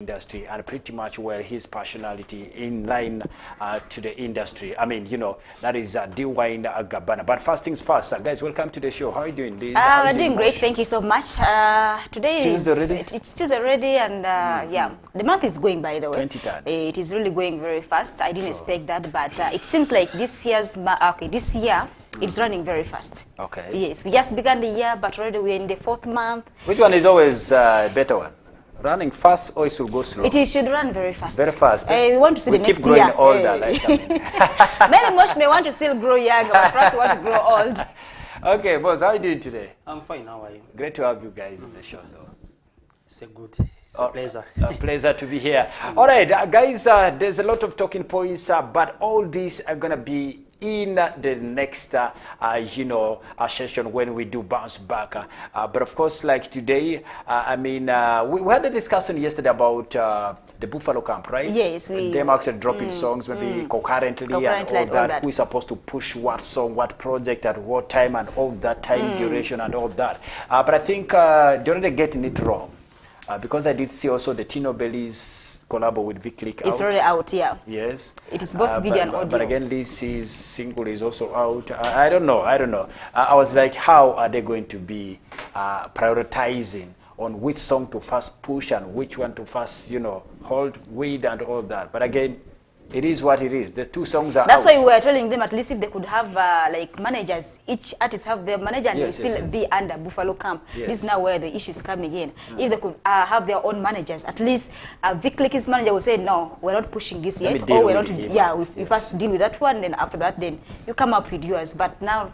industry and pretty much where his personality in line to the industry. I mean, you know, that is Dwayne Gabana. But first things first, guys, welcome to the show. How are you doing? We're doing great. Thank you so much. Today it's Tuesday already, and yeah, the month is going, by the way. 23rd. It is really going very fast. I didn't expect that, but it seems like this year it's running very fast. Okay. Yes, we just began the year, but already we're in the 4th month. Which one is always a better one? Running fast or it should go slow? It should run very fast. Very fast. We want to see the next keep growing year. older. Like, I mean. Many much may want to still grow young, but for us we want to grow old. Okay, boss, how are you doing today? I'm fine. How are you? Great to have you guys on the show, though. It's a pleasure. A pleasure to be here. All right, guys, there's a lot of talking points, but all these are going to be in the next, session when we do bounce back. But of course, like today, I mean, we had a discussion yesterday about the Buffalo Camp, right? Yes, we. Them actually dropping songs maybe concurrently and all that. Who is supposed to push what song, what project, at what time, and all that time duration and all that. But I think they're already getting it wrong. Because I did see also the Tino Bellies collab with Vic Lick out. It's already out, yeah. Yes. It is both video and audio. But again, Lizzy's single is also out. I don't know. I was like, how are they going to be prioritizing on which song to first push and which one to first, hold with and all that. But again, it is what it is. The two songs are That's out. why we were telling them at least if they could have like managers, each artist have their manager and Yes, still be under Buffalo Camp. Yes. This is now where the issue is coming in. If they could have their own managers, at least Vic Lick's manager will say, no, we're not pushing this yet. Or we're not, we first deal with that one, then after that, then you come up with yours. But now,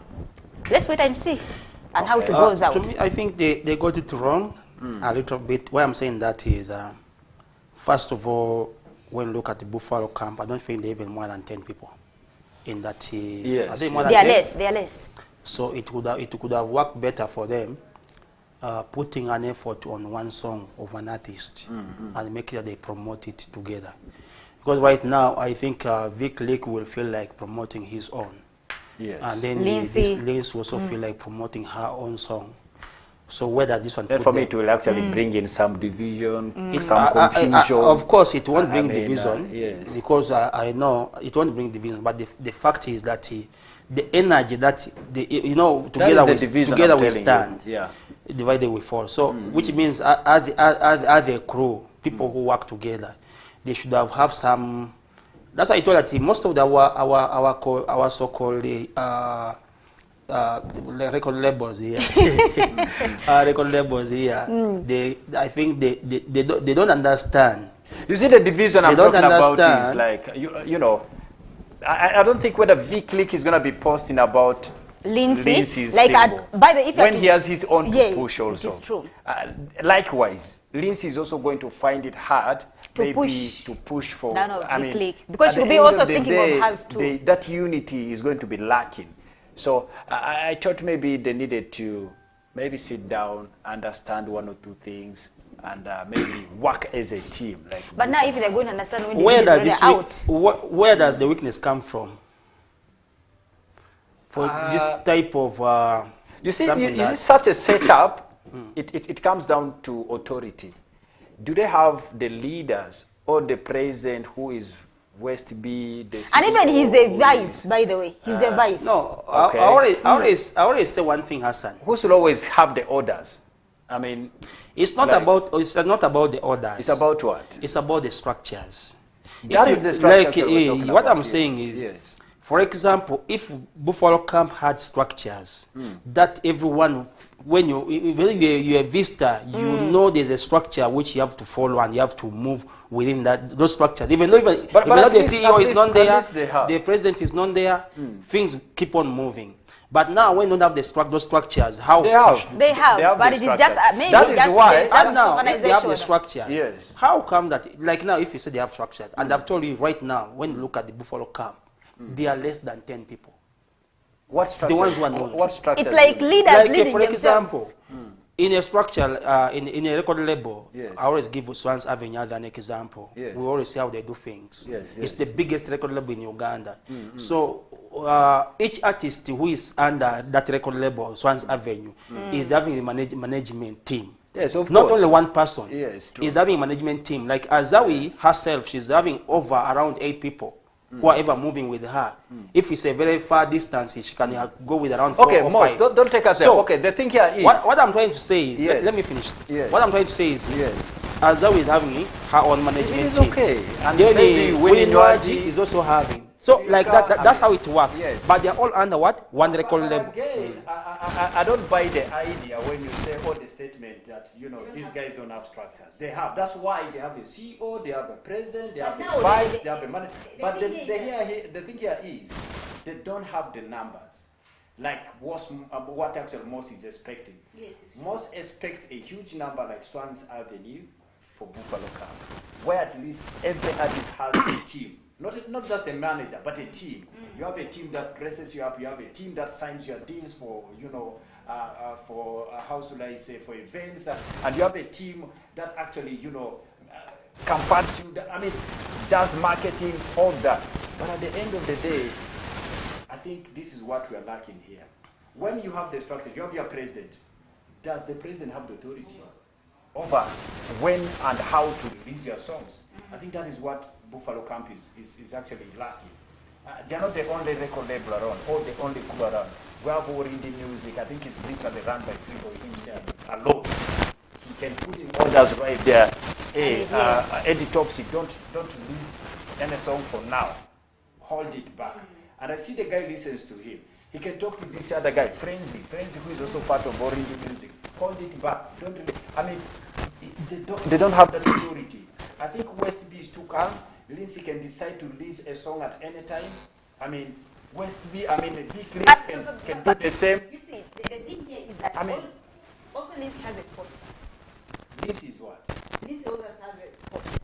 let's wait and see and how it goes out. To me, I think they got it wrong a little bit. Why I'm saying that is, first of all, when you look at the Buffalo Camp, I don't think they're even more than 10 people in that. Yes. Are they more than They are 10? less. They are less. So it could have worked better for them, putting an effort on one song of an artist and make sure they promote it together. Because right now, I think Vic Lick will feel like promoting his own. Yes. And then Lindsay also feel like promoting her own song. So where does this one then put for me, them? it will actually bring in some division, some confusion. Of course, it won't bring division, yes. because I know it won't bring division. But the fact is that the energy that together we stand, divided we fall. So which means as a crew, people who work together, they should have some. That's why I told that most of our so-called record labels here, I think they don't understand. You see the division I'm talking about is like, I don't think whether Vic Lick is going to be posting about Lindsay's like when he has his own to push also. It is true. Likewise, Lindsay is also going to find it hard to push for Vic Lick, because she'll be also thinking of hers too. That unity is going to be lacking. So I thought maybe they needed to maybe sit down, understand one or two things, and maybe work as a team. But now if they're going to understand when the video is out. Where does the weakness come from? For this type of... you see such a setup, it comes down to authority. Do they have the leaders or the president who is West B, the and even he's a vice, by the way. He's a vice. No, okay. I always say one thing, Hassan. Who should always have the orders? I mean, it's not about the orders. It's about what? It's about the structures. That is the structure. What I'm saying is, for example, if Buffalo Camp had structures that everyone, when you're a visitor, you know there's a structure which you have to follow and you have to move within those structures. Even though the CEO is not there, the president is not there, things keep on moving. But now when you don't have those structures, how they have, but it is just maybe that is why. And now if they have the structure, yes. How come that, like now if you say they have structures, and I've told you right now, when you look at the Buffalo Camp, they are less than 10 people. What structure? The ones who are known. What structure? It's like leaders leading for themselves. Example, in a structure, in a record label, yes. I always give Swans Avenue as an example. Yes. We always see how they do things. Yes, yes. It's the biggest record label in Uganda. So each artist who is under that record label, Swans Avenue, is having a management team. Yes, of Not course. only one person. Yes, true. He's having a management team. Like Azawi herself, she's having over around 8 people who are ever moving with her. If it's a very far distance, she can go with around 4 Okay, or Moss, 5. don't take us there. Okay, the thing here is... What I'm trying to say is, Yes. let me finish. Yes. What I'm trying to say is, Yes. Azawi is having her own management It is team. okay. And then maybe Winnie is also having. So like that's how it works. Yes. But they're all under what? One record But label. again, I don't buy the idea when you say all the statement that, you know, these guys don't have structures. They have. That's why they have a CEO, they have a president, they have a vice, they have a manager. But the thing here is, they don't have the numbers. Like what actually Moss is expecting. Yes. Moss expects a huge number like Swans Avenue for Buffalo Camp, where at least every artist has a team. Not just a manager, but a team. You have a team that dresses you up. You have a team that signs your deals for, you know, how should I say, for events. And you have a team that actually, you know, comforts you. I mean, does marketing, all that. But at the end of the day, I think this is what we are lacking here. When you have the structure, you have your president. Does the president have the authority over when and how to release your songs? I think that is what Buffalo Camp is actually lacking. They're not the only record label around, or the only crew around. We have all indie music. I think it's literally run by Freeboy himself alone. He can put in orders right there. Hey, Eddie Topsy, don't release any song for now. Hold it back. And I see the guy listens to him. He can talk to this other guy, Frenzy, who is also part of all indie music. Hold it back. Don't really, I mean, they don't have that authority. I think West B is too calm. Lindsay can decide to release a song at any time. I mean, West B, I mean, V can do the same. You see, the thing here is that also Lindsay has a post. This is what? Lindsay also has a post.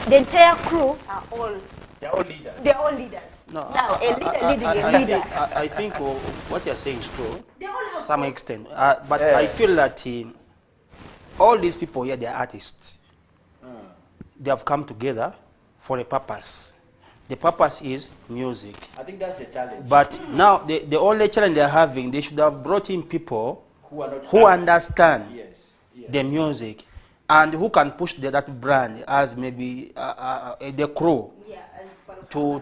The entire crew are all... They're all leaders. They're all leaders. No, now, a leader leading a leader. I think what you're saying is true They all have to some posts. extent. But I feel that all these people here, they're artists. They have come together for a purpose. The purpose is music. I think that's the challenge. But now, the only challenge they're having, they should have brought in people who understand yes. the music and who can push that brand as maybe the crew to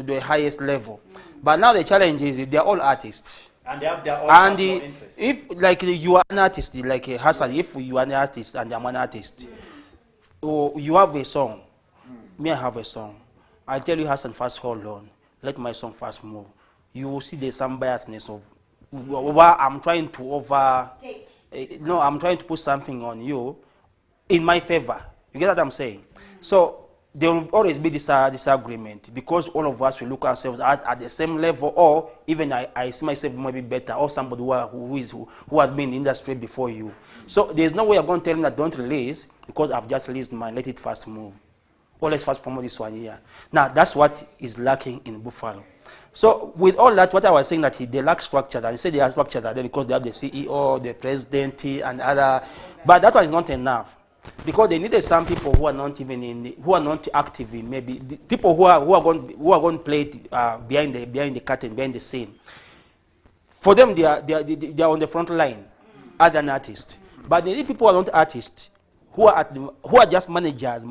the highest level. But now the challenge is they're all artists. And they have their own personal interests. If like you are an artist, like Hassan, if you are an artist and I'm an artist, or you have a song, me I have a song. I tell you, Hassan, first hold on, let my song first move. You will see there's some biasness of what I'm trying to no, I'm trying to put something on you in my favor. You get what I'm saying? So there will always be this disagreement because all of us will look ourselves at the same level, or even I see myself maybe better, or somebody who has been in the industry before you. So there's no way I'm going to tell him that don't release because I've just released mine. Let it first move. Or let's first promote this one here. Now that's what is lacking in Buffalo. So with all that, what I was saying that they lack structure, and I said they have structure there because they have the CEO, the president, and other, but that one is not enough. Because they needed some people who are not even who are not active in maybe the people who are going to play it, behind the curtain, behind the scene. For them, they are on the front line as an artist. But they need people who are not artists, who are just managers.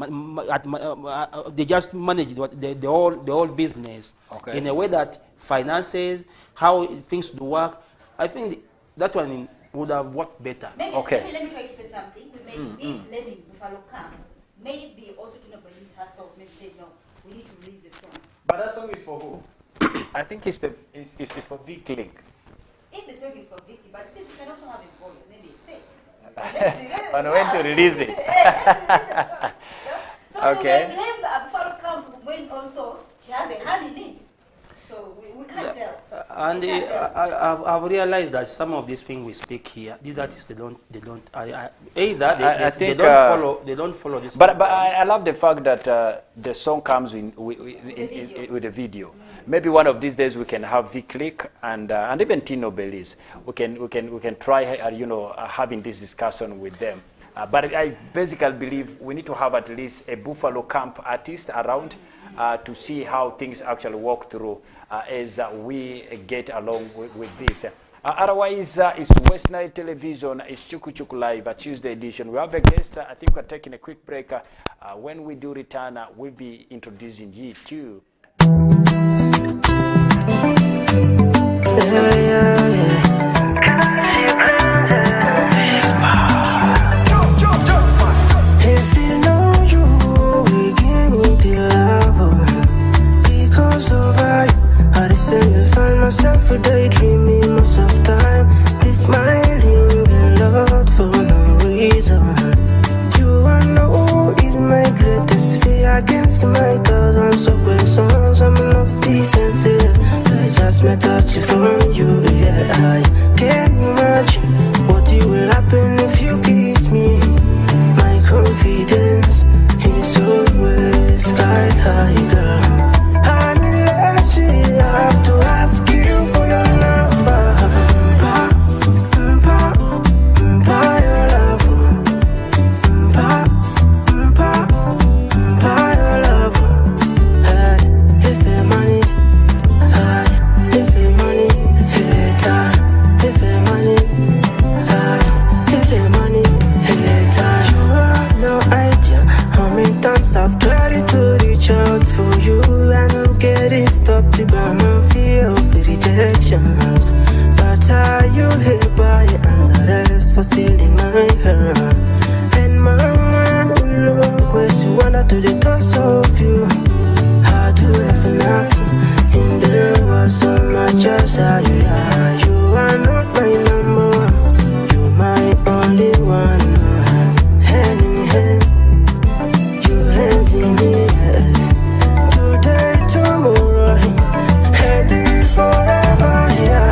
They just manage the whole business in a way that finances, how things do work. I think that one would have worked better. Let me try to say something. We may letting Buffalo come. Maybe also to release herself. Maybe say no, we need to release a song. But that song is for who? I think it's for Vic Link. If the song is for Vicky, but still she can also have a voice. Maybe say. On when to release it. So okay. We blame Buffalo Camp when also she has a hand in it. So we can't tell. And I've realized that some of these things we speak here, these artists they don't follow this. But I love the fact that the song comes with a video. Maybe one of these days we can have Vic and even Tino Belize. We can try having this discussion with them. But I basically believe we need to have at least a Buffalo Camp artist around to see how things actually work through as we get along with this. Otherwise, it's West Night Television. It's CHUKU Live, a Tuesday edition. We have a guest. I think we're taking a quick break. When we do return, we'll be introducing you to. If you know you will give me the love, because of I recently find myself a daydreaming most of time. This smiling a lot for no reason. You are know is my greatest fear against my thousands of questions. I'm not senseless. I just met touch from you. Yeah, I can't imagine what will happen if you kiss me. My confidence is always sky high, girl. Unless we have to ask you for your number. Your love. Your love. If the money, if the money, later. If the money, if the money, later. You have no idea how many times I've tried to reach out for you and getting stopped by my fear of rejections. But are you here by and the rest for stealing my heart? And my mind will always wander to the thoughts of you. I do have enough, and there was so much as you are. You are not my number one, you're my only one. Hand in hand, you hand in me. Today, tomorrow, heading forever. Yeah.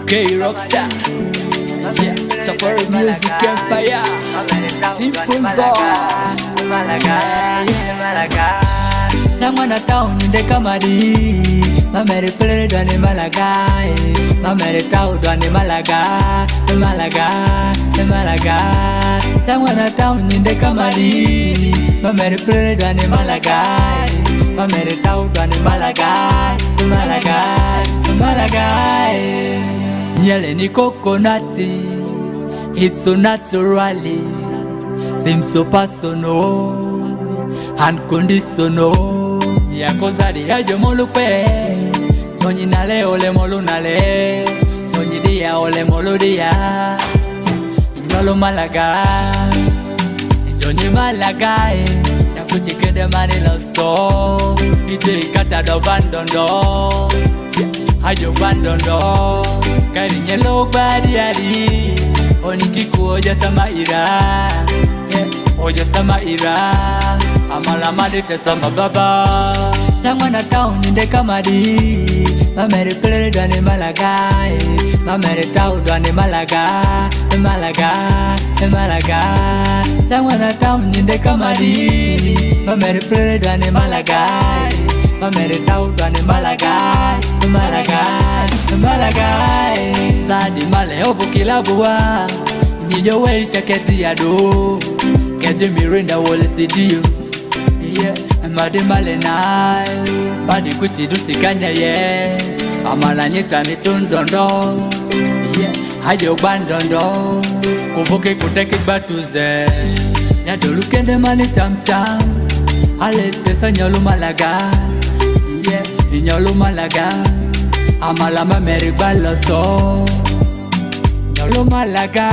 Okay, rockstar. Yeah, Safari Music Empire. Simple boy. Sangwana town in the Kamadi. Mamere play dwani Malaga. Mamere town dwani Malaga. Malaga. Sangwana town in the Kamadi. Mamere play dwani Malaga. Mamere town dwani Malaga. Nyele ni coconutty, it's so naturally, seems so personal, unconditional. Yakozari yajo molupe, tonyi nale ole molu nale, tonyi dia ole molu dia. Nyolo Malaga, tonyi Malaga, nakuchikende mani loso, DJ kata do bandondo. Hajo bandondo, kari nyelo badi ali, oniki kuoja sama ira, oja sama ira, amala madite sama baba sangwa na town inde kamadi mamere plere dwane malaga mamere tau dwane malaga sangwa na town inde kamadi mamere plere dwane malaga mamere tau dwane malaga zadi male ovu kilabua nijo weita keti yado keti mirinda wole sidio yeah amade male na badi kuti dusikanya ye amala nyita ni tundondo yeah hajo bandondo kuvuke kuteke batuze nyadolu kende mali tamtam alete sanyolu malaga yeah inyolu malaga amala mameri baloso nyolu malaga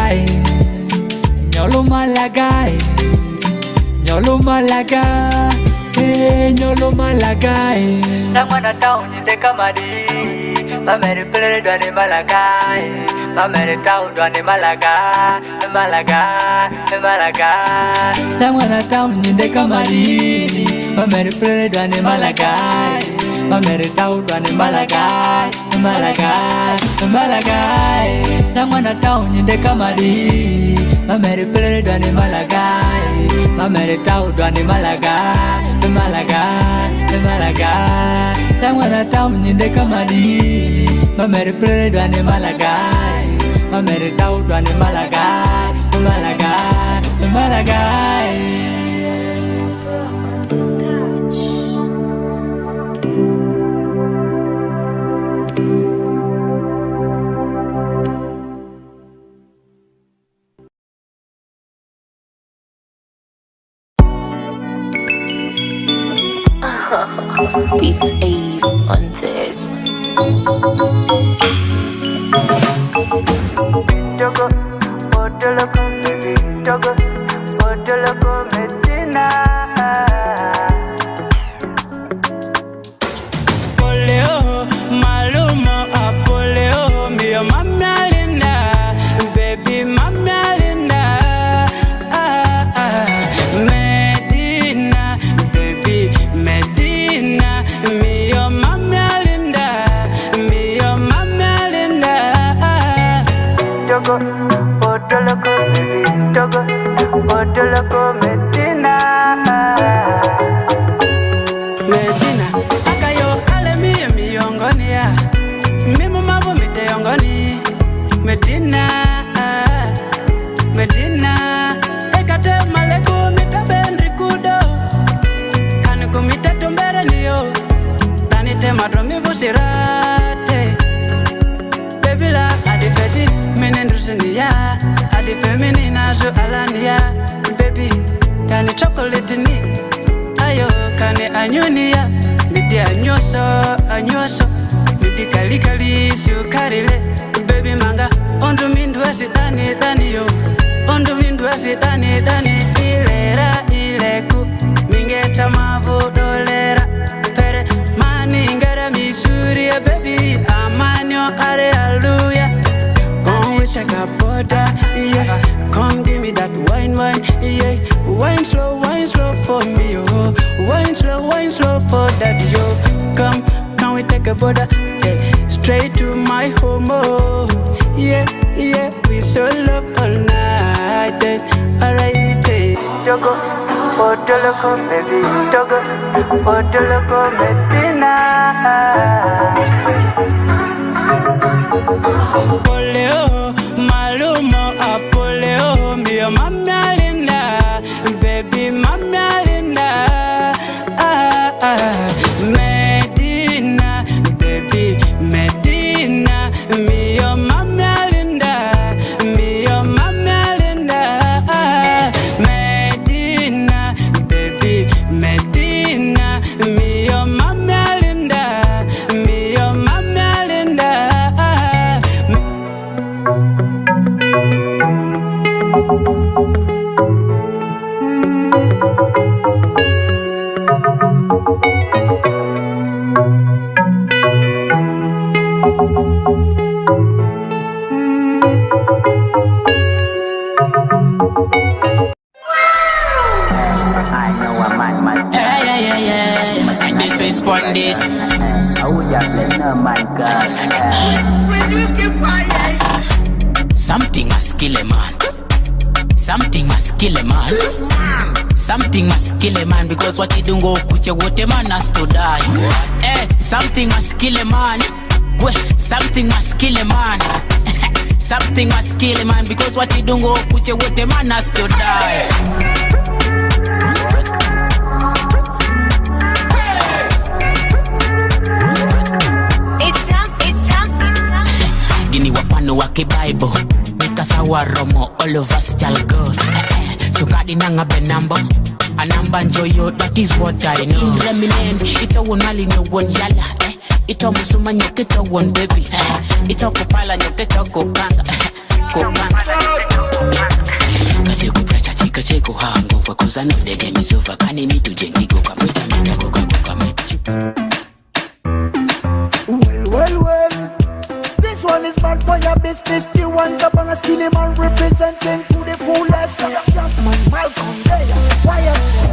nyolu malaga Sangwana town inde kamadi mamere plere dwane malaga mamere town dwane malaga Sangwana town inde kamadi mamere plere dwane malaga mamere town dwane malaga Sangwana town inde kamadi mamere plere dwane malaga mamere town dwane malaga Sangwana town inde kamadi mamere plere dwane malaga mamere town dwane malaga It's Ace on this. Togo, Botoloco, baby, Togo, Botoloco, Medina. Poleo, Malumo, Apoleo, mio mamma linda, baby, mamma linda. Medina, baby, Medina, mio mamma linda, mio mamma linda. Togo, Botoloco, baby, Togo, Botoloco, Medina. Medina, akayo ale miyongoni ya, mimu mavu miteyongoni. Medina, Medina, ekate maleku mitabendri kudo, kaniku mitatumbere niyo, tanite madromi vusirate. Baby la adifeti minendrusinia, adifemini nazo alania. Baby kani chocolate ni ayo kani anyunia, midi anyoso midi kalikali sukarile. Baby manga ondu mindwa sidani yo, ondu mindwa sidani ilera ileku mingeta mavu dolera pere mani ngara misuri. Baby amanyo are hallelujah. Come we take a border, yeah. Come give me that wine, yeah. Wine slow for me, oh. Wine slow for that, yo. Come, can we take a border, yeah. Straight to my home, oh. Yeah, we so love all night, alright, Togo, Botoloco, baby, Togo, Botoloco, Medina. Poleo, Malumo, Apoleo, mio mamma linda, baby, mamma linda. Medina, baby, Medina, mio mamma linda, mio mamma linda. Medina, baby, Medina, mio mamma linda, mio mamma linda. Something must kill a man. Something must kill a man. Something must kill a man because what you do go kuche what a man has to die. Something must kill a man. Something must kill a man. Something must kill a man because what you do go kuche what a man has to die. Gini wapano wake Bible. Sawa romo all of us shall go. Sukadi nanga benambo anamba njoyo, that is what I know. In remnant ito wonali no one yala ito musuma nyoke to one baby ito kopala nyoke to kopanga kopanga kasi ku pressure chika cheko hangover cause I know the game is over. Kani me to jengi go kameta mita go kameta. Well. This one is bad for your business. The one that bang a skinny man representing to the fullest. Just man, welcome there. Why you say?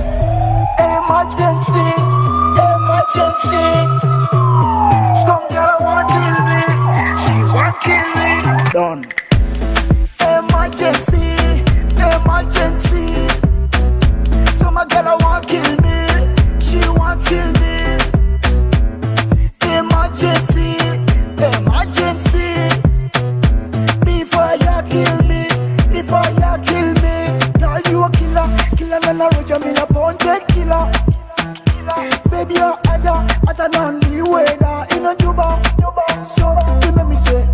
Emergency. Some girl want kill me. She want kill me. Done. Emergency. Some girl want kill me. She want kill me. Emergency. Before you kill me. Girl, you a killer, and I wrote you me a pounded killer. Baby, you're at an only way now in a juba. So, you make me say,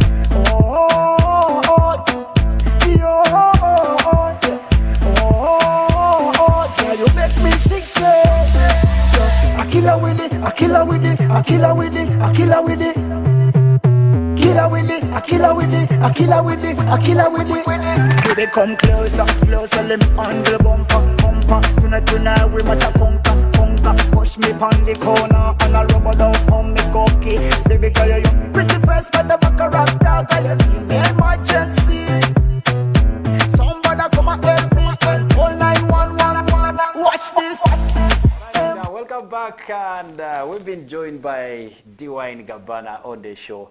girl, you make me sick, say. I kill her with it. I kill her with it. Baby, come closer, let me handle bumper. Tonight we must conquer. Push me pon the corner and I rubber down on me cocky. Baby, girl, you pretty fresh, but the back of rock dog, girl, you need me emergency. Somebody come and help me and call 911. Watch this. Welcome back, and we've been joined by Dwayne Gabana on the show.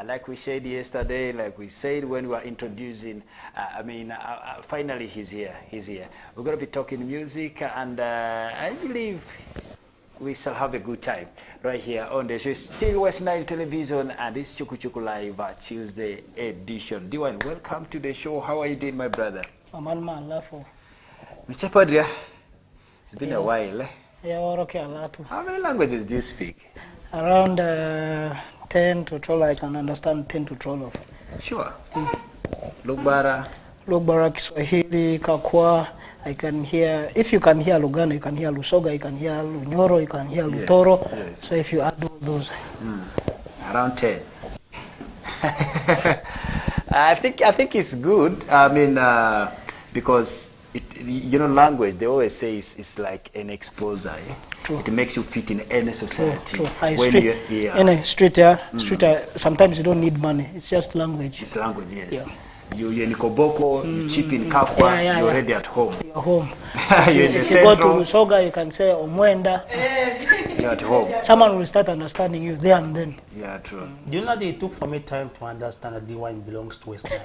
Like we said yesterday, like we said when we were introducing, finally he's here. We're going to be talking music, and I believe we shall have a good time right here on the show. It's still West Nile Television, and this CHUKU Live Tuesday edition. Dwayne, welcome to the show. How are you doing, my brother? Mr. Padria, it's been a while. How many languages do you speak? Around 10 to 12. I can understand 10 to 12. Sure. Lugbara, Kiswahili, Kakwa. I can hear, if you can hear Luganda, you can hear Lusoga, you can hear Lunyoro, you can hear Lutoro. Yes. So if you add all those. Around 10. I think it's good. Because language, they always say it's like an exposure. True. It makes you fit in any society. True. In a street, sometimes you don't need money. It's just language. It's language, yes. Yeah. You're in Koboko, you chip in Kakwa, you're already at home. You're home. If you go to Lusoga, you can say Omwenda. You're at home. Someone will start understanding you there and then. Yeah, true. Do you know that it took for me time to understand that D1 belongs to West Nile?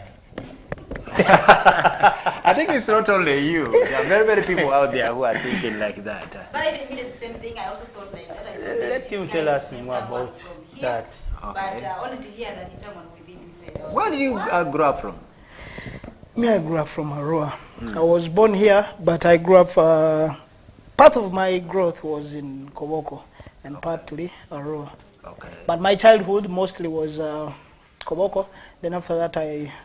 I think it's not only you. There are very, very people out there who are thinking like that. But I didn't mean it's the same thing. I also thought like that. Let him tell us more about that. Okay. But only to hear that he's someone within himself. Where did you grow up from? Me, I grew up from Arua. I was born here, but I grew up, part of my growth was in Koboko and partly Arua. Okay. But my childhood mostly was Koboko. Then after that,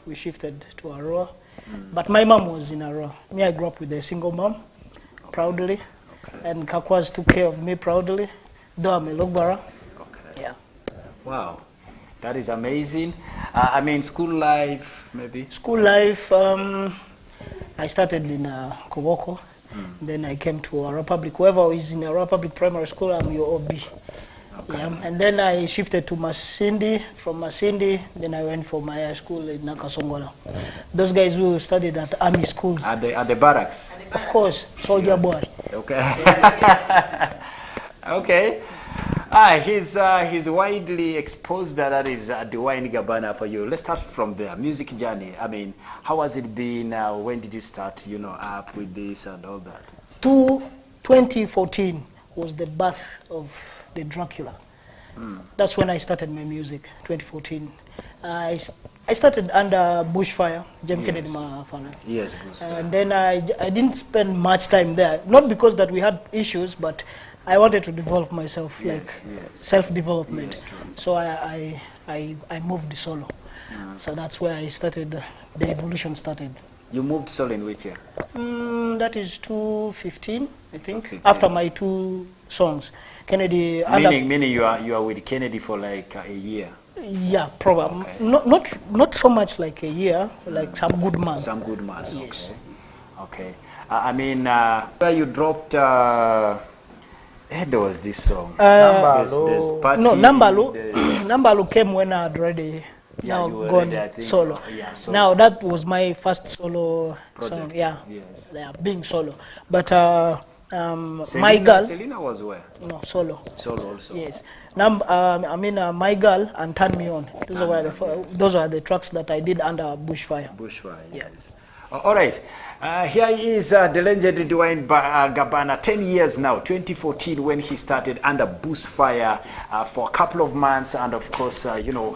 we shifted to Arua. But my mom was in Arua. Me, I grew up with a single mom, proudly. Okay. And Kakwas took care of me proudly, though I'm a Logbara. Okay. Yeah. Wow. That is amazing. School life, maybe? School life, I started in Koboko. Then I came to Arua Public. Whoever is in Arua Public Primary School, I'm your OB. Okay. Yeah. And then I shifted to Masindi. From Masindi, then I went for my high school in Nakasongola. Those guys who studied at army schools. At the barracks? Of course, soldier boy. Okay. Okay. He's widely exposed. That is Dwayne Gabana for you. Let's start from there. Music journey. I mean, how has it been? When did you start, up with this and all that? 2014 was the birth of the Dracula. That's when I started my music, 2014. I started under Bushfire, Jem Kennedy Mafana. Yes, Bushfire. And then I didn't spend much time there. Not because that we had issues, but I wanted to develop myself, self-development. Yes, true. So I moved solo. So that's where I started, the evolution started. You moved solo in which year? That is 2015, I think, 2015. after my 2 songs. Kennedy... Meaning you are with Kennedy for like a year? Yeah, probably. Okay. Not so much like a year, like some good months. Some good months, Yes. Okay. I mean, where you dropped... there was this song. Nambalo. Nambalo came when I had already now you were gone ready, I think. solo. Yeah, solo. Now that was my first solo Project. song. Yeah, Yes. yeah, being solo. But my girl, Selena was where? no solo. Solo also. Yes. My girl and Turn Me On. Those are the tracks that I did under Bushfire. Bushfire, Yeah. yes. All right. Here is the legendary Dwayne Gabana, 10 years now, 2014 when he started under Bushfire for a couple of months, and of course,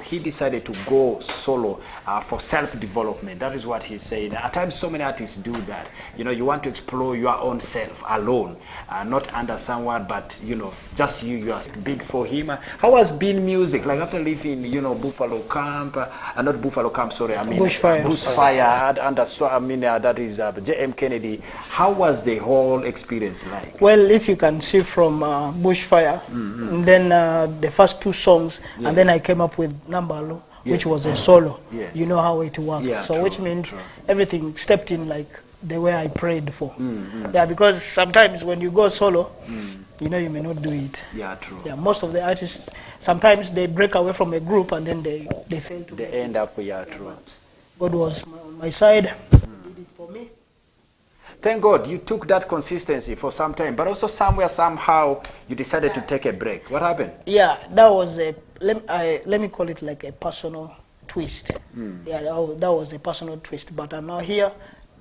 he decided to go solo for self-development. That is what he's saying. At times, so many artists do that. You want to explore your own self alone, not under someone, but just you are big for him. How has been music? Like after leaving, Buffalo Camp, not Buffalo Camp, sorry, Bushfire. Bushfire, that is J.M. Kennedy. How was the whole experience like? Well, if you can see from Bushfire, and then the first 2 songs, and then I came up with Nambalo, which was a solo. Yes. You know how it works. Yeah, so true, which means true. everything stepped in like the way I prayed for. Yeah, because sometimes when you go solo, you may not do it. Yeah, true. Yeah, most of the artists, sometimes they break away from a group and then they fail to. They end up, yeah, true. God was on my side, did it for me. Thank God you took that consistency for some time, but also somehow you decided to take a break. What happened? Yeah, that was let me call it like a personal twist. Yeah, that was a personal twist. But I'm now here,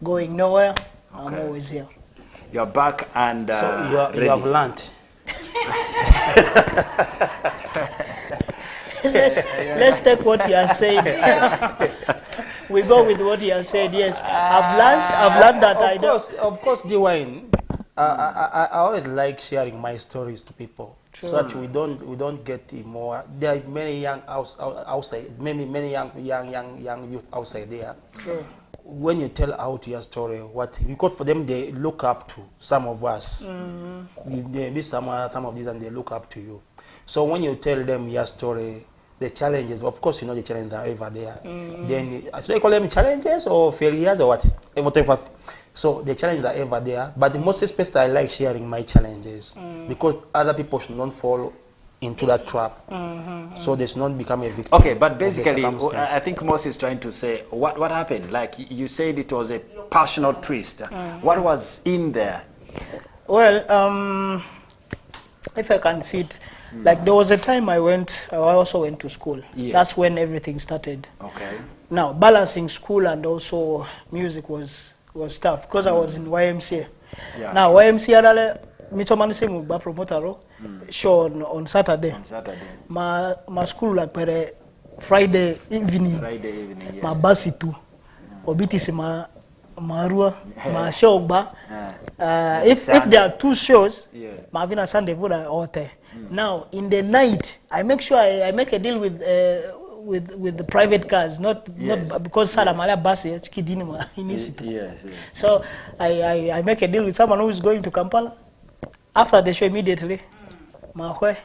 going nowhere. I'm Okay. always here. You're back and So ready. you have learned. let's take what he has said. We go with what he has said. Yes, I've learned that Of course, Dwayne. I always like sharing my stories to people, so that we don't get more. There are many young outside, many young youth outside there. True. When you tell out your story, because for them they look up to some of us. They be some of these, and they look up to you. So when you tell them your story, the challenges, of course, the challenges are ever there. Then, so I call them challenges or failures or whatever. So the challenges are ever there. But the most especially I like sharing my challenges because other people should not fall into that trap. So they should not become a victim. Okay, but basically, I think Moses is trying to say, what happened? Like you said, it was a personal twist. What was in there? Well, if I can see it, like there was a time I also went to school. Yeah. That's when everything started. Okay. Now, balancing school and also music was tough because I was in YMCA. Yeah. Now, YMCA, Mitomani mu ba promoter show on Saturday. On Saturday. Ma school like per Friday evening. Friday evening, yes. Ma basi tu. Obiti si marua, ma show ba. If there are 2 shows, Yeah. ma vina Sunday voda ote. Now in the night, I make sure I make a deal with the private cars, not because Salamala bus kidini ma inisito. Yes. So I make a deal with someone who is going to Kampala. After the show, immediately, mahwe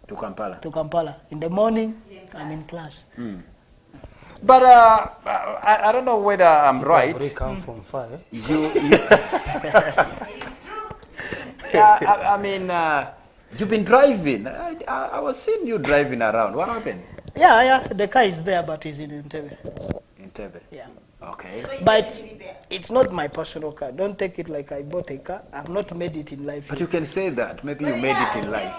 To Kampala. to Kampala. In the morning, I'm in class. But I don't know whether I'm right. They come from far. I mean, you've been driving. I was seeing you driving around. What happened? Yeah, the car is there, but it's in Entebbe. In Tebe. Yeah. Okay. But it's not my personal car. Don't take it like I bought a car. I've not made it in life. But you can say that. Maybe you made it in life.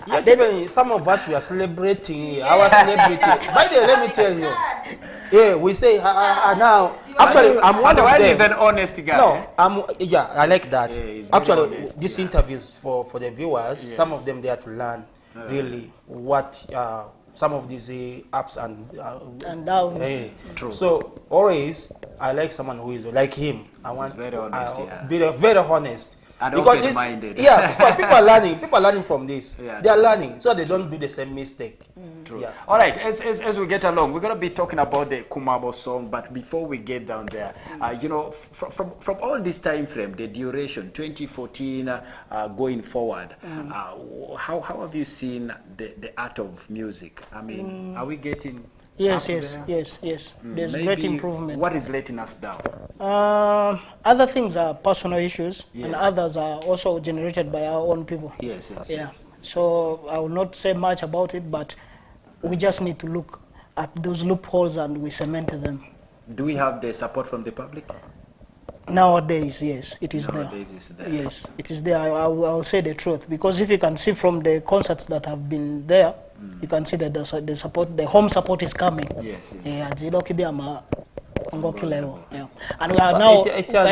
Yeah, even some of us, we are celebrating our celebrity. By the way, let me tell you. Yeah, we say now. Actually, I'm one of them. Is an honest guy. No, yeah, I like that. Yeah, actually, honest, this interview is for the viewers. Yes. Some of them there to learn really what some of these ups and downs. True. So always, I like someone who is like him. I want very honest, be very honest. And open-minded. Yeah, because people are learning. People are learning from this. Yeah, they are learning, so they don't do the same mistake. True. Yeah. All right, as we get along, we're going to be talking about the Kumabo song, but before we get down there, you know, from all this time frame, the duration, 2014 going forward, how have you seen the art of music? I mean, are we getting... Yes. There's great improvement. What is letting us down? Other things are personal issues, and others are also generated by our own people. Yes. So I will not say much about it, but we just need to look at those loopholes and we cement them. Do we have the support from the public? Nowadays, yes, it is there. It's there. Yes, it is there. I will say the truth, because if you can see from the concerts that have been there, you can see that the support, the home support is coming. Yes. Yeah, and we are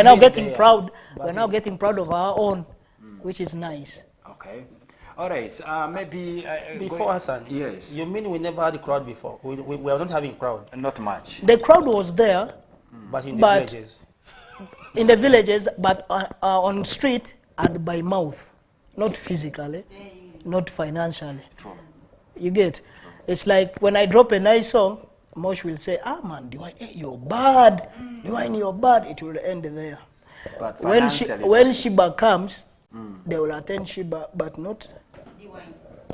now getting proud. We're now getting proud of our own, which is nice. Okay. All right. Maybe before Hassan. Yes. You mean we never had a crowd before? We are not having crowd. Not much. The crowd was there, but in the villages. In the villages, but on street and by mouth, not physically, not financially. True. You get? It's like when I drop a nice song, Mosh will say, man, you're bad. You're bad. It will end there. But when Shiba comes, they will attend Shiba, but not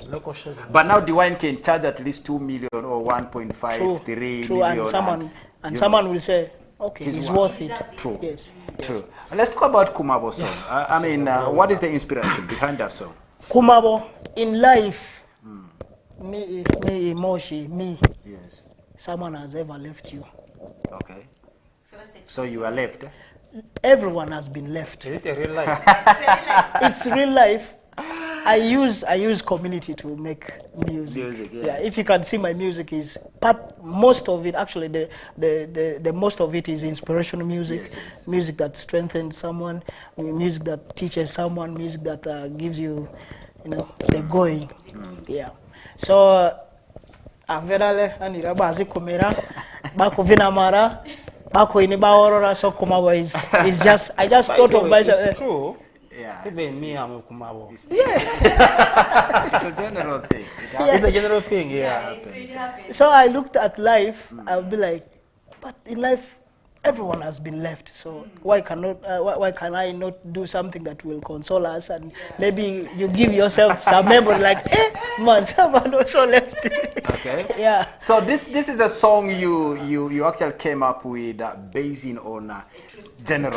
local shows. But now Diwain can charge at least 2 million or 1.5, 3 million. And someone will say, okay, he's worth it. True. Yes. True. And let's talk about Kumabo song. I mean, what is the inspiration behind that song? Kumabo, in life, me, Moshi, me. Yes. Someone has ever left you. Okay. So you are left? Everyone has been left. Is it a real life? It's real life. I use community to make music. Yeah. If you can see, my music is most of it, actually the most of it is inspirational music. Yes. Music that strengthens someone, music that teaches someone, music that gives you, the going. Yeah. So averale anira bazi kumera bako vina mara bako iniba orora, so Kumabo is just, I just thought of myself. It's true. Yeah. Even me, I'm a Kumabo. It's a general thing. It's a general thing, So I looked at life, I'll be like, but in life, everyone has been left. So why can I not do something that will console us? And maybe you give yourself some memory, like, man, someone also left. Okay. Yeah. So this is a song you actually came up with basing on general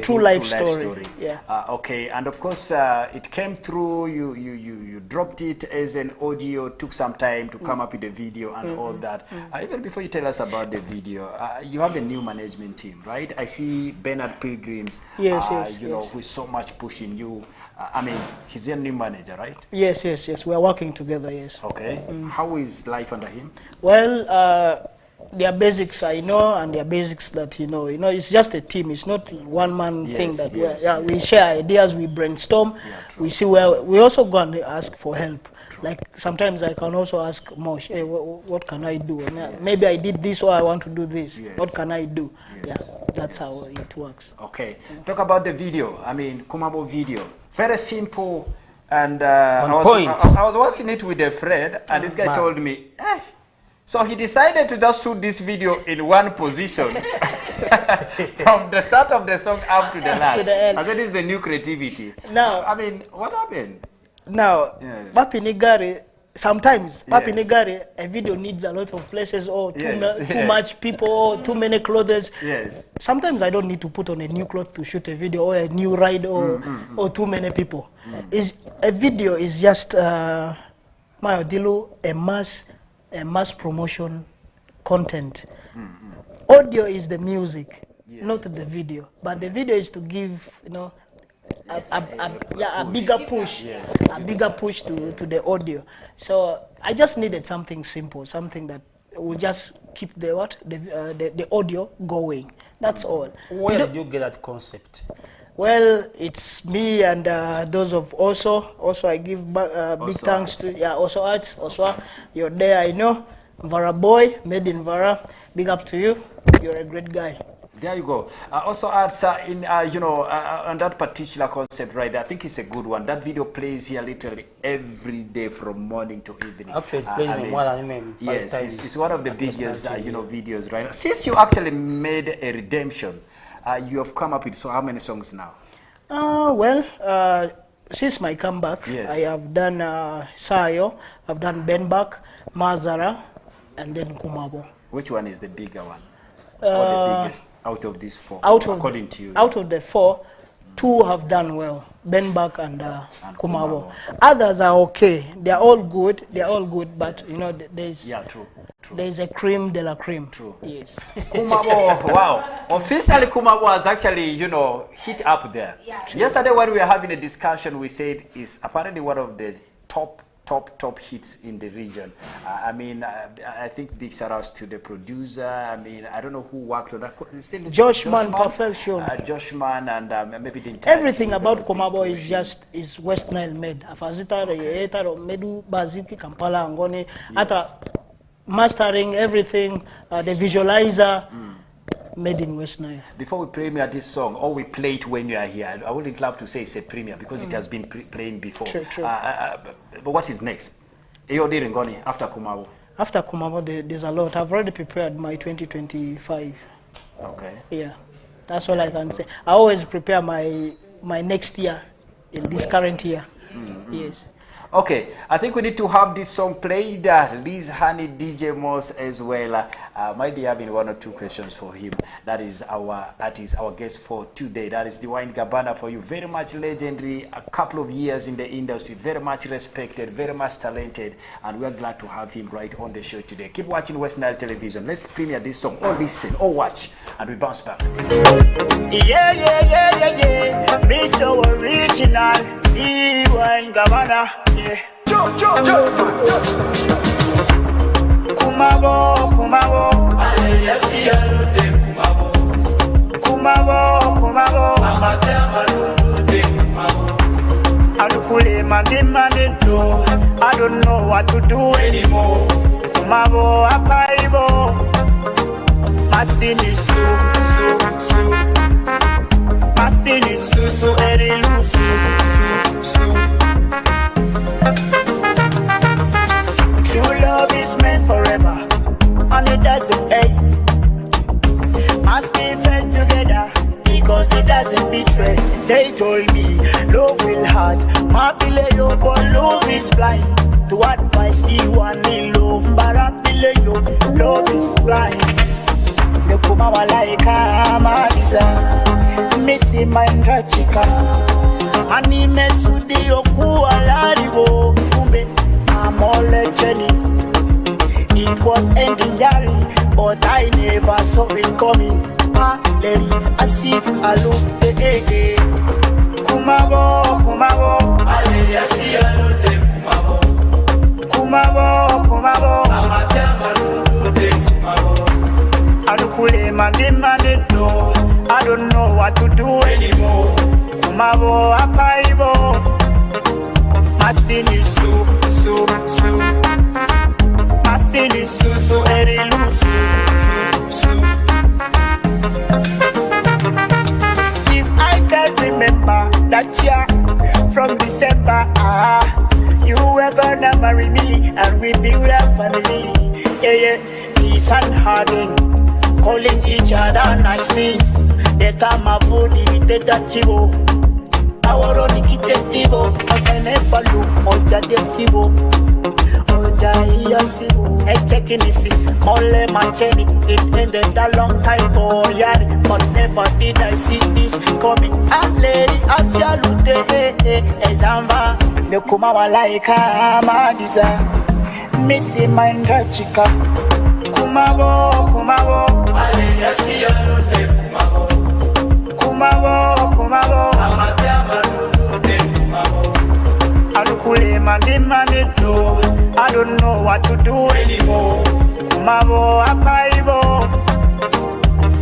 true life story. Yeah. Okay, and of course it came through. You dropped it as an audio. Took some time to come up with the video and all that. Even before you tell us about the video, you have a new management team, right? I see Bernard Pilgrims. Yes. You know, who is so much pushing you. I mean, he's your new manager, right? Yes. We are working together. Yes. Okay. How is life under him? Well, there are basics I know, and there are basics that you know. It's just a team. It's not one man thing that we share ideas, we brainstorm, we see where we also go and ask for help. True. Like sometimes I can also ask Mosh, hey, what can I do? Maybe I did this, or I want to do this. What can I do? Yeah, that's how it works. Okay. Talk about the video. I mean, Kumabo video. Very simple, and I was watching it with a friend, and this guy told me, hey. So he decided to just shoot this video in one position from the start of the song up to the last. I said, this is the new creativity. Now, I mean, what happened? Now, Papi Nigari, sometimes Papi Nigari, a video needs a lot of places, or too much people, or too many clothes. Yes. Sometimes I don't need to put on a new cloth to shoot a video, or a new ride, or too many people. A video is just a mass promotion content. audio is the music, not the video. But the video is to give, you know, a bigger push, a bigger push to the audio. So I just needed something simple, something that will just keep the audio going. That's all. Where did you get that concept? Well, it's me and those of Also. Also, I give big thanks to Also Arts. Also, you're there, I know. Vara boy, made in Vara. Big up to you. You're a great guy. There you go. Also adds in you know, on that particular concept, right? I think it's a good one. That video plays here literally every day from morning to evening. Actually, it plays more than 5 times. It's one of the biggest you know, videos, right? Since you actually made a redemption, you have come up with so how many songs now? Well, since my comeback, I have done Sayo, I've done Benbak, Mazara, and then Kumabo. Which one is the bigger one? Or the biggest out of these 4, according to you? Out of the 4, 2 have done well, Benbak and Kumabo. Others are okay. They're all good. They're all good, but you know, there's true. There's a cream de la cream. True. Yes. Kumabo, wow. Officially, Kumabo was actually, you know, hit up there. Yesterday when we were having a discussion, we said it's apparently one of the top hits in the region. I mean, I think big shout outs to the producer. I mean, I don't know who worked on that. Josh Man, perfection. Josh Man and maybe the entire everything about Komabo is West Nile made. Afazita reyeta ro medu baziki Kampala angone. Ata mastering everything, the visualizer. Made in West Nile. Before we premiere this song, or we play it when you are here, I wouldn't love to say it's a premiere because it has been playing before. True. But what is next? After Kumabo? After Kumabo, there's a lot. I've already prepared my 2025. Okay. Yeah, that's all I can say. I always prepare my next year in this current year. Yes. Okay, I think we need to have this song played. Liz Honey, DJ Moss as well. Might be having 1 or 2 questions for him. That is our guest for today. That is Dwayne Gabana for you. Very much legendary, a couple of years in the industry, very much respected, very much talented, and we're glad to have him right on the show today. Keep watching West Nile Television. Let's premiere this song, or listen, or watch, and we bounce back. Yeah. Mr. Original, Dwayne Gabana. Yeah. Kumabo. Kumabo. Amate amalulu kumabo. Adukule mande do. I don't know what to do anymore. Kumabo apaibo. Masini su. Masini su erilu su. True love is meant forever, and it doesn't hate. Must be felt together, because it doesn't betray. They told me, love will hurt. My yo, but love is blind. To advise the one in love, but love is blind. The kuma walaika maliza, missy mindra chika. Ani mesudi okuwa laribo, kumbe amole cheni. It was ending yari, but I never saw it coming. Lady, I see, I look, Kumabo. I see, I look, Kumabo. Amate amalulu kumabo. Adukule mande do. I don't know what to do anymore. Kumabo apaibo. Masini su. Masini su erilu su. If I can remember that year from December, you were gonna marry me and we build a family. Yeah. Peace and harden, calling each other nice things. The time I put it that chivo. Our own itetivo, I never look Oja de Sibo. Oja Sibo. And checking this, Mole Macheni. It ended a long time, but never did I see this coming. And lady, Asia Lute, Ezamba, Mekuma Walaika, Madiza, Missy Mindra Chica, Kumabo. ale yasiyalote kumabo kumabo kumabo amate amalulute kumabo alukulema ndimanido I don't know what to do anymore kumabo apaibo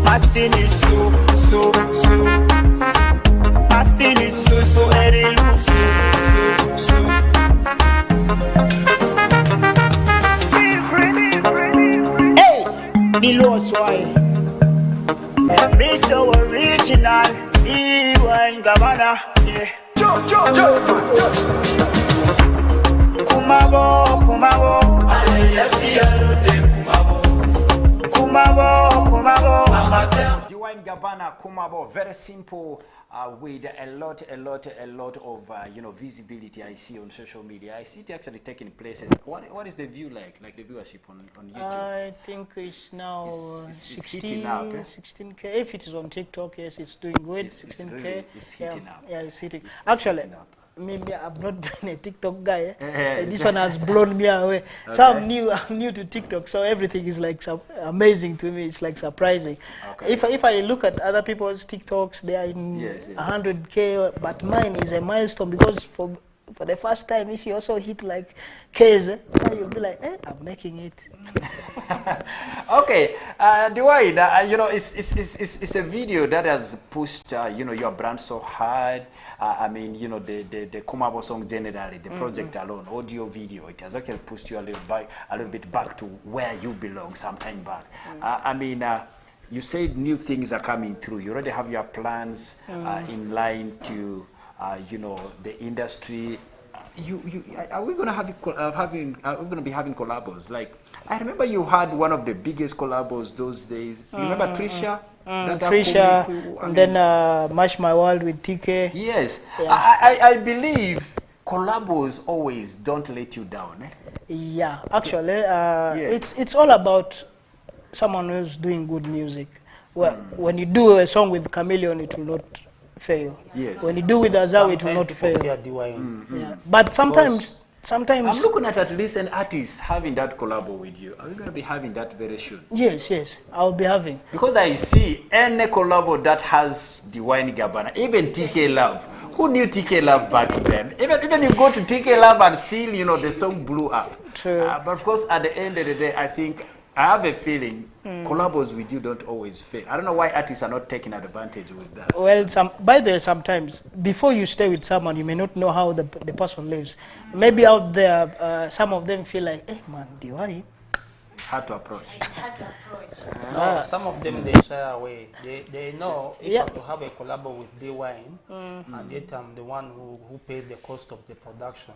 masini su masini su erilu su hey below soy Mr. Original E1 Governor yeah kumabo ale yasiyalote kumabo Diwain Gabana Kumabo, very simple, with a lot of visibility I see on social media. I see it actually taking place. What is the view like the viewership on YouTube? I think it's now it's hitting up, 16K. If it is on TikTok, yes, it's doing good. 16K. It's hitting up. Yeah, it's hitting. It's Actually, hitting up. maybe I've not been a TikTok guy. This one has blown me away. So I'm new to TikTok, so everything is like amazing to me. It's like surprising. Okay. If I look at other people's TikToks, they are in 100K, but mine is a milestone because for the first time, if you also hit like K's, you'll be like, I'm making it. Okay, Diwain, it's a video that has pushed your brand so hard. I mean, the Kumabo song generally, the project alone, audio, video, it has actually pushed you a little bit back to where you belong some time back. I mean, you said new things are coming through. You already have your plans in line to, the industry. Are we going to be having collabos? Like, I remember you had one of the biggest collabos those days. You remember Trisha? Trisha, and then Mash My World with TK. Yes. Yeah. I believe collabos always don't let you down. Yeah, actually, it's all about someone who's doing good music. Well, when you do a song with Chameleon, it will not fail. Yes. When you do with Azao, it will not fail. Yeah. But sometimes I'm looking at least an artist having that collabo with you. Are we going to be having that very soon? Yes, I'll be having. Because I see any collabo that has Diwain Gabana, even TK Love. Who knew TK Love back then? Even you go to TK Love and still, the song blew up. True. But of course, at the end of the day, I think I have a feeling collabos with you don't always fail. I don't know why artists are not taking advantage with that. Well, sometimes before you stay with someone, you may not know how the person lives. Maybe out there, some of them feel like, hey man, Diwain. It's hard to approach. No, some of them they shy away. They know if you have to have a collabo with Diwain, and yet I'm the one who pays the cost of the production.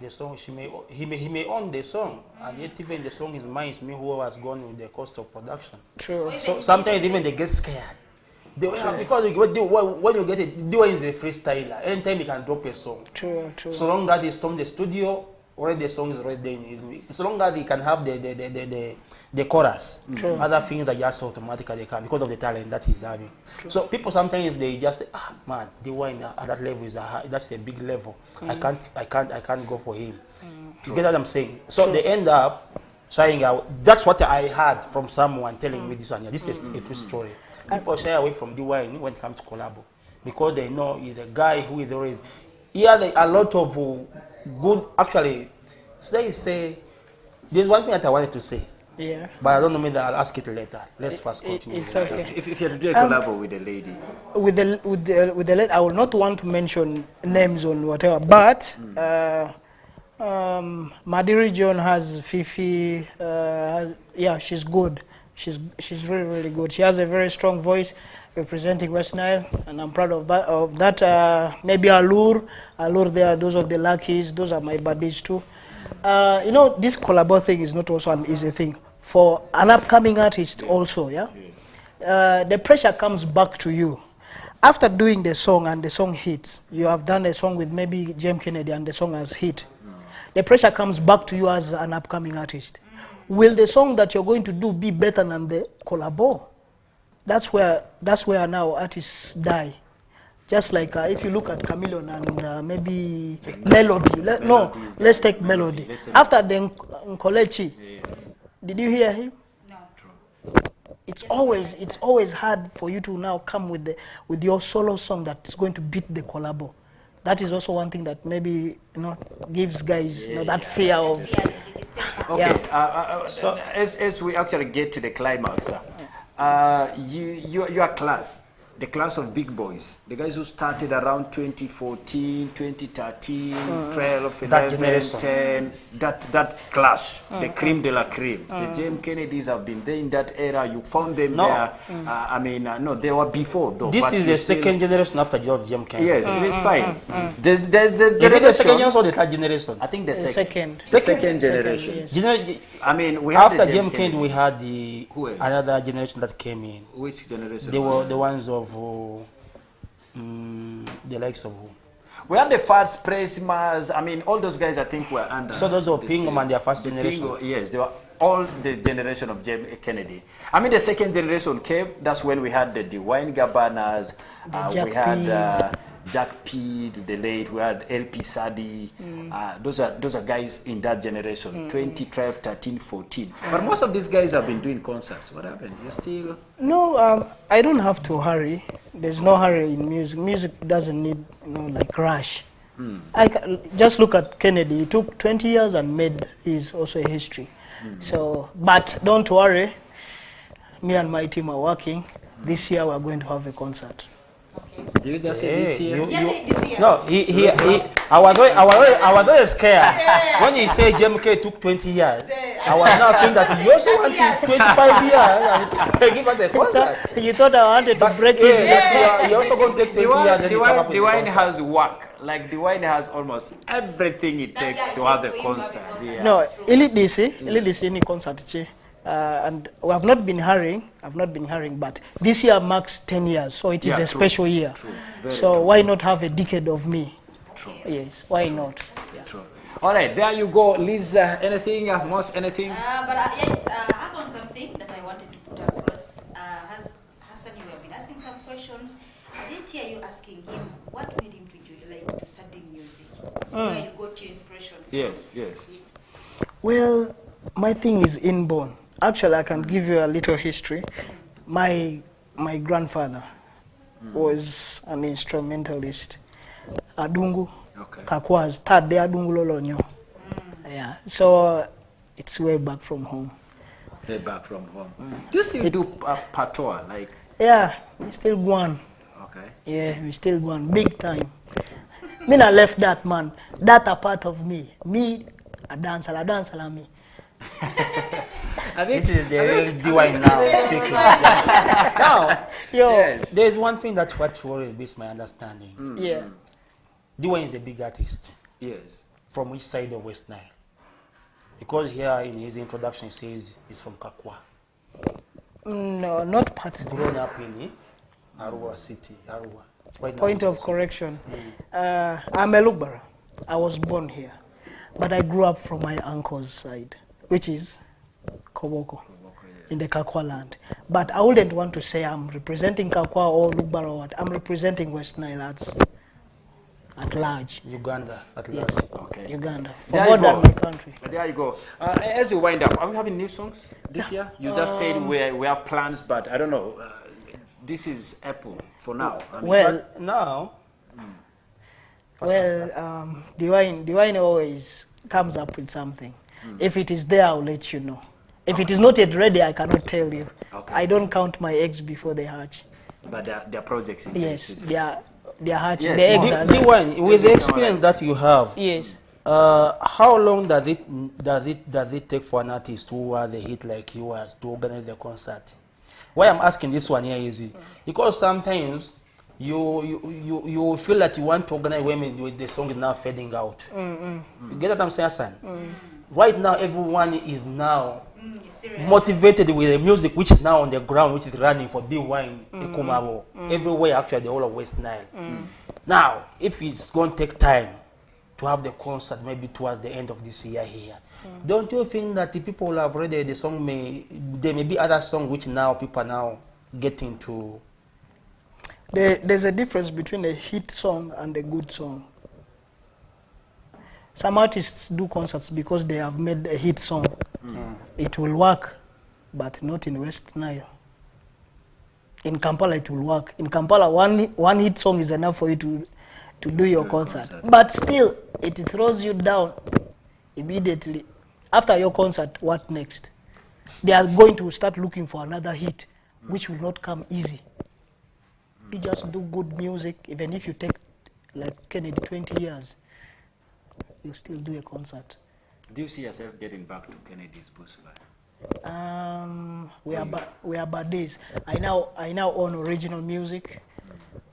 The song he may own the song, and yet even the song is mine. It's me who has gone with the cost of production. True. So sometimes even they get scared. Because when you get it, Diwain is a freestyler. Anytime he can drop a song. True. So long that he's from the studio, already the song is already there in his mix. So long as he can have the chorus, other things that just automatically come because of the talent that he's having. True. So people sometimes they just say, man, Diwain at that level that's a big level. I can't go for him. You get what I'm saying? So they end up shying out. That's what I heard from someone telling me this one. This is a true story. People shy away from Diwain when it comes to collabo because they know he's a guy who is already. He had a lot of good. Actually, so they say there's one thing that I wanted to say. Yeah. But I don't know, maybe I'll ask it later. Let's first continue. It's okay. If you had to do a collabo with a lady. With the lady, I will not want to mention names on whatever, but Madiri John has Fifi. She's good. She's really, really good. She has a very strong voice representing West Nile, and I'm proud of that. Maybe Allure, there, those of the Luckies, those are my buddies too. This collabo thing is not also an easy thing. For an upcoming artist also, the pressure comes back to you. After doing the song and the song hits, you have done a song with maybe James Kennedy and the song has hit. The pressure comes back to you as an upcoming artist. Will the song that you're going to do be better than the collabo? That's where now artists die. Just like if you look at Chameleon and maybe Melody. Let's take Melody. After the Nkolechi, did you hear him? No. it's always hard for you to now come with your solo song that's going to beat the collabo. That is also one thing that maybe gives guys that fear of. Okay. So as we actually get to the climax, your class, the class of big boys, the guys who started around 2014, 2013, 12, 11, 10, that class, the cream de la cream. The James Kennedys have been there in that era. You found them there. I mean, no, they were before though. This is the second generation after James Kennedy. Yes, it is fine. The second generation or the third generation? I think the second generation. Yes. I mean, we had after James Kennedy, we had another generation that came in. Which generation? They were the ones of the likes of who? We had the first Prismas. I mean, all those guys I think were under. So those were Pingham and their first generation. Yes, they were all the generation of James Kennedy. I mean, the second generation came. That's when we had the Dwayne Gabanas. We had Jack P, the late. We had LP Sadi. Those are guys in that generation. 2012, 13, 14. But most of these guys have been doing concerts. What happened? You still? No, I don't have to hurry. There's no hurry in music. Music doesn't need like rush. Just look at Kennedy. It took 20 years and made his also a history. So, but don't worry. Me and my team are working. This year we're going to have a concert. Did you just say this year? No, I was always scared. When he said JMK took 20 years, I was now thinking that you also want 25 years. Give us a concert. You thought I wanted to break it. You also going to take 20 years. Dwayne has work. Like Dwayne has almost everything it takes to have the concert. Yes. No, Elite DC in concert. And we have not been hurrying. But this year marks 10 years, so it is a special year. So why not have a decade of me? Yes, why not? True. All right, there you go, Liz. Anything, most anything? Yes, I have on something that I wanted to put across. Hassan, you have been asking some questions. I didn't hear you asking him what made him to study music. Where you got your inspiration from? Yes. Well, my thing is inborn. Actually, I can give you a little history. My grandfather was an instrumentalist. Adungu, Kakwaz, Tad de Adungu Lolonyo. Yeah, so it's way back from home. Way back from home. Do you still do patois, like? Yeah, we still go on. Okay. Yeah, we still go on, big time. Me not left that, man. That a part of me. Me, a dancer like me. This is the real Dwayne now speaking. Now, there's one thing that what worries beats my understanding. Yeah. Dwayne is a big artist. Yes. From which side of West Nile? Because here in his introduction he says he's from Kakwa. No, not particularly. Grown up in Arua City, Arua. Point of correction. I'm a Lugbara. I was born here. But I grew up from my uncle's side, which is Koboko, in the Kakwa land. But I wouldn't want to say I'm representing Kakwa or Lugbara or what. I'm representing West Nile at large. Uganda at large. Yes. Okay. Uganda. For more than my country. There you go. As you wind up, are we having new songs this year? You just said we have plans, but I don't know. This is Apple for now. I mean, well, now. Dwayne always comes up with something. If it is there, I'll let you know. If it is not yet ready, I cannot tell you. Okay. I don't count my eggs before they hatch. But their projects in yes, they are hatching. Yes, the eggs. Dwayne, with the experience that you have, yes. How long does it take for an artist who has a hit like you has to organize the concert? Why I'm asking this one here is because sometimes you feel that you want to organize when the song is now fading out. You get what I'm saying, Hassan? Right now, everyone is now motivated with the music which is now on the ground, which is running for Big Wine, Ekumabo, everywhere, actually, the whole of West Nile. Now, if it's going to take time to have the concert, maybe towards the end of this year here, don't you think that the people who have read the song, there may be other songs which now people are now getting to? There's a difference between a hit song and a good song. Some artists do concerts because they have made a hit song. It will work, but not in West Nile. in Kampala it will work. In Kampala, one hit song is enough for you to do your concert. But still, it throws you down immediately. After your concert, what next? They are going to start looking for another hit, which will not come easy. You just do good music, even if you take, like Kennedy, 20 years, you still do a concert. Do you see yourself getting back to Kennedy's boost life? We are bad days. I now own original music.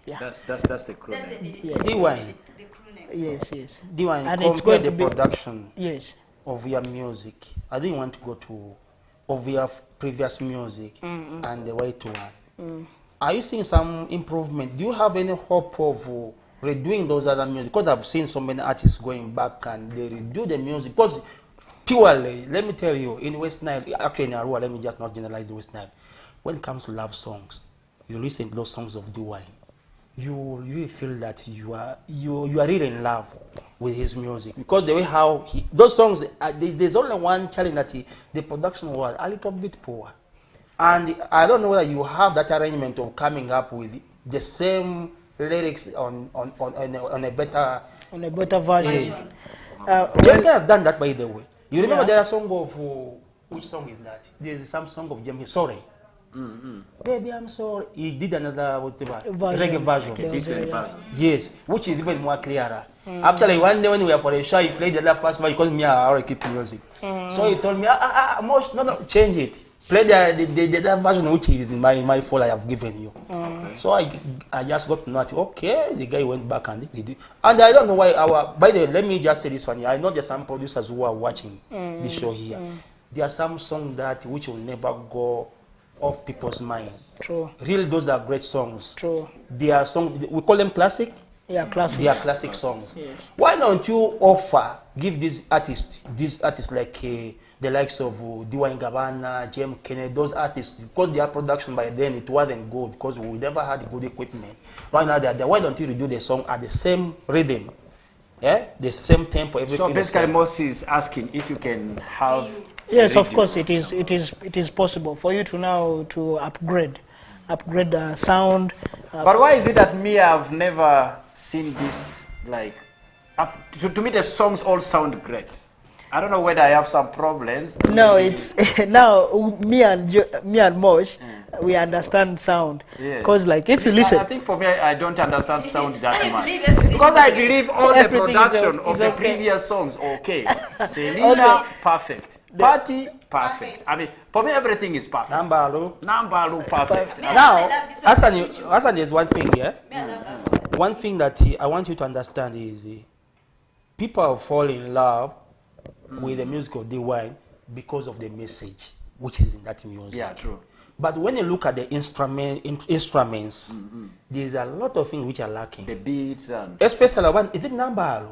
Yeah. That's the crew. Yes. D-Wine. Yes. D-Wine, And it's going to be production yes of your music. I didn't want to go to of your previous music and the right one. Are you seeing some improvement? Do you have any hope of redoing those other music? Because I've seen so many artists going back and they redo the music. Because purely, let me tell you, in West Nile, actually in Arua, let me just not generalize the West Nile. When it comes to love songs, you listen to those songs of D-Wine, you really feel that you are really in love with his music, because the way how those songs, there's only one challenge, that the production was a little bit poor, and I don't know whether you have that arrangement of coming up with the same lyrics on a better version. James has done that, by the way. You remember there's a song of which song is that? There's some song of James. Sorry. Baby, I'm sorry. He did another reggae version. Yes, which is even more clearer. Actually, one day when we were for a show, he played the first version because me, I already keep music. So he told me, Mosh, no, change it. Play the version which is in my file I have given you. So I just got to know, okay, the guy went back and he did. And I don't know why by the way, let me just say this one here. I know there's some producers who are watching this show here. There are some songs that which will never go off people's mind. True. Really, those are great songs. True. They are songs, we call them classic. Yeah, classic. They are classic songs. Yes. Why don't you give these artists like the likes of D-Wine Gabana, James Kennedy, those artists, because their production by then it wasn't good, because we never had good equipment. Right now, why don't you redo the song at the same rhythm, the same tempo, everything? So basically, Moses is asking if you can have. Yes, of course, it is possible for you to now to upgrade the sound. But why is it that me, I've never seen this, like, to me the songs all sound great. I don't know whether I have some problems. No, it's now me and Mosh, we understand sound. Because like if you listen, I think for me, I don't understand sound that much. Because I believe all the production of the previous songs, okay. Selena, perfect. Party, perfect. I mean, for me, everything is perfect. Nambalu, perfect. Now, Hassan, there's one thing here. One thing that I want you to understand is people fall in love with the music of D-Wine because of the message which is in that music. Yeah, true. But when you look at the instruments, there's a lot of things which are lacking. The beats and... Especially one, is it Nambalu?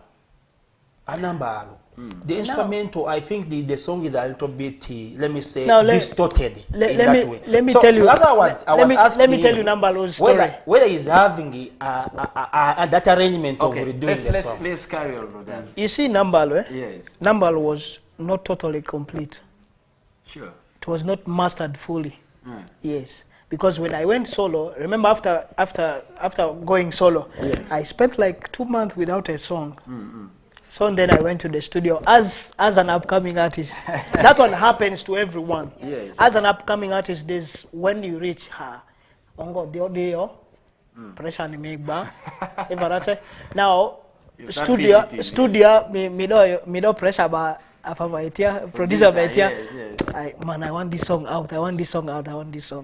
Nambalu. The instrumental, I think the song is a little bit, let me say, distorted in that way. Let me tell you. Let me tell you Nambalu's story. Whether he's having that arrangement of redoing the song. Let's carry on with that. You see Nambalu, Yes. Nambalu was not totally complete. Sure. It was not mastered fully. Yes. Because when I went solo, remember after going solo, I spent like 2 months without a song. So then I went to the studio as an upcoming artist. That one happens to everyone. Yes. As an upcoming artist, there's when you reach her. Pressure ni megba. Now studio me do pressure ba afamaitia producer baitia. Man, I want this song out. I want this song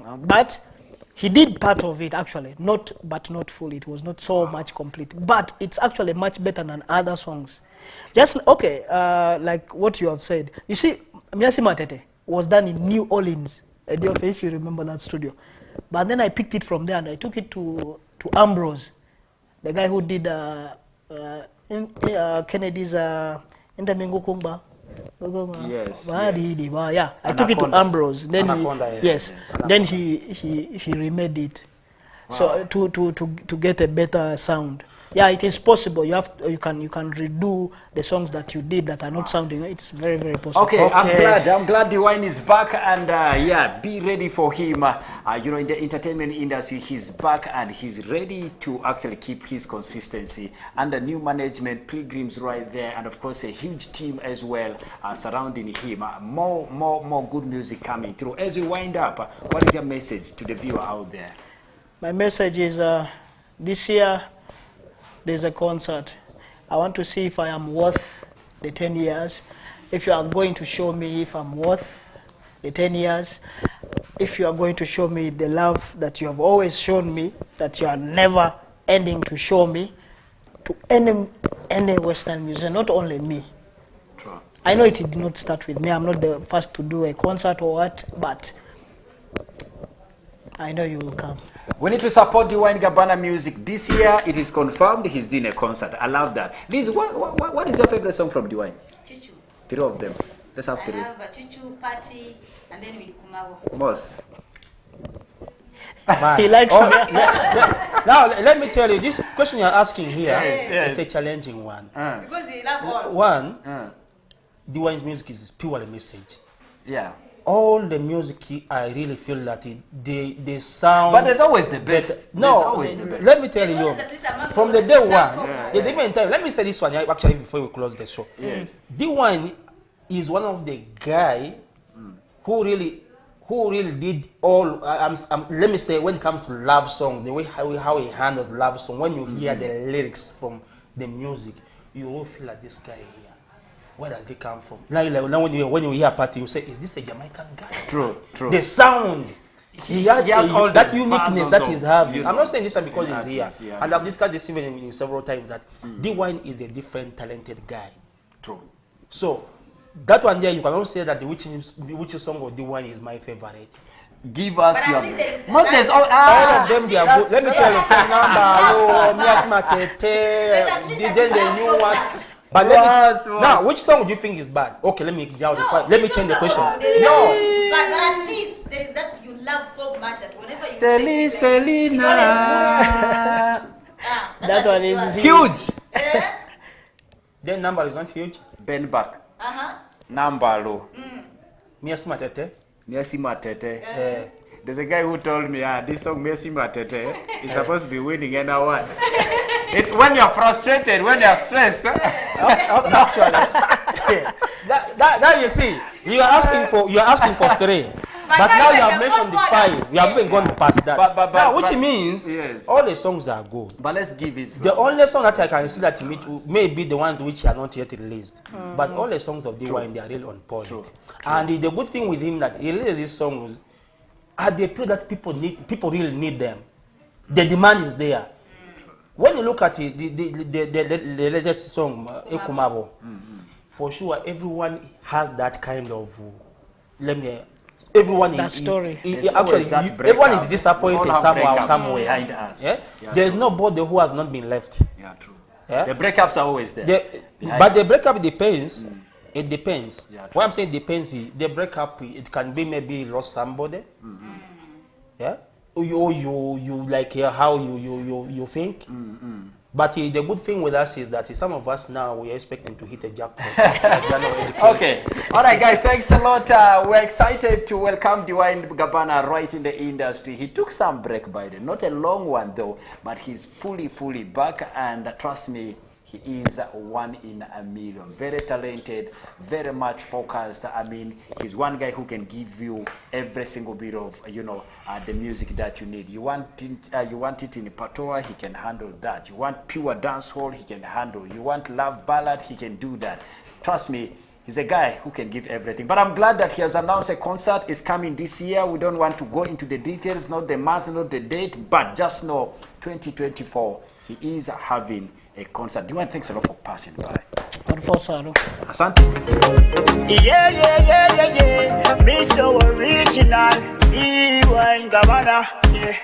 out. But he did part of it actually, not fully. It was not so much complete, but it's actually much better than other songs. Just okay, like what you have said. You see, Miasi Matete was done in New Orleans, if you remember that studio. But then I picked it from there and I took it to Ambrose, the guy who did Kennedy's Intamingo Kumba. Yes. I took it to Ambrose. Then then he remade it. So to get a better sound. Yeah, it is possible. You can redo the songs that you did that are not sounding. It's very, very possible. Okay, I'm glad Dwayne is back, and yeah, be ready for him. You know, in the entertainment industry, he's back and he's ready to actually keep his consistency. Under new management, Pilgrims right there, and of course a huge team as well surrounding him. More good music coming through. As we wind up, what is your message to the viewer out there? My message is this year there's a concert. I want to see if I am worth the 10 years. If you are going to show me if I'm worth the 10 years, if you are going to show me the love that you have always shown me, that you are never ending to show me, to any Western musician, not only me. True. I know it did not start with me. I'm not the first to do a concert or what, but I know you will come. We need to support Dwayne Gabana music. This year, it is confirmed he's doing a concert. I love that. Liz, what is your favorite song from Dwayne? Chuchu. 3 of them. Let's have 3. I have a Chuchu, Party, and then with Kumabo. Moss. He likes me. Now, let me tell you, this question you're asking here is a challenging one. Because you love all. One, Dwayne's music is purely message. Yeah. All the music, I really feel that they sound. But there's always the best. No, let me tell you, from the day one, even time. Let me say this one actually before we close the show. Yes. Dwayne is one of the guy who really did all. Let me say, when it comes to love songs, the way how he handles love song. When you hear the lyrics from the music, you will feel like this guy here. Where does they come from? Now when you hear a party, you say, is this a Jamaican guy? True. The sound. He has all that uniqueness that he's having. I'm not saying this one because he's here. Yeah. And I've discussed this even in several times that Dwayne is a different talented guy. True. So that one there, you can also say that which song of Dwayne is my favorite. Give us But your. at least there is Most there's all. All of them, they are good. Let me tell you, then the new one. But now, which song do you think is bad? Okay, let me change the question. But at least there is that you love so much that whenever you Selena. That one is Huge. Then number is not huge. Bend back. Number low. Merci Matete. Merci Matete. There's a guy who told me, this song Merci Matete is supposed to be winning and I won. It's when you're frustrated, when you're stressed. Actually, that you see, you are asking for 3, but now you have mentioned the 5. You have even gone past that. Now, which means all the songs are good. But let's give it. The only song that I can see that may be the ones which are not yet released. But all the songs of Dwayne, they are really on point. True. And the good thing with him that he releases these songs at the period that people really need them. The demand is there. When you look at the latest song, Ekumabo, for sure everyone has that kind of. Everyone that is story. Actually, everyone is disappointed somehow, somewhere. Behind us. Yeah? There's nobody who has not been left. Yeah, true. Yeah? The breakups are always there. But the breakup depends. It depends. Yeah, what I'm saying depends. The breakup, it can be maybe you lost somebody. Yeah. You like how you think. But the good thing with us is that some of us now we are expecting to hit a jackpot. Okay. All right, guys. Thanks a lot. We're excited to welcome Dwayne Gabana right in the industry. He took some break by the not a long one though, but he's fully back. And trust me, he is one in a million. Very talented, very much focused. I mean, he's one guy who can give you every single bit of, the music that you need. You want it in patois, he can handle that. You want pure dancehall, he can handle. You want love ballad, he can do that. Trust me, he's a guy who can give everything. But I'm glad that he has announced a concert is coming this year. We don't want to go into the details, not the month, not the date, but just know 2024, he is having a concert. Dwayne, thanks a lot for passing by. Asante. Yeah. Mr. Original, Dwayne Gabana. Yeah.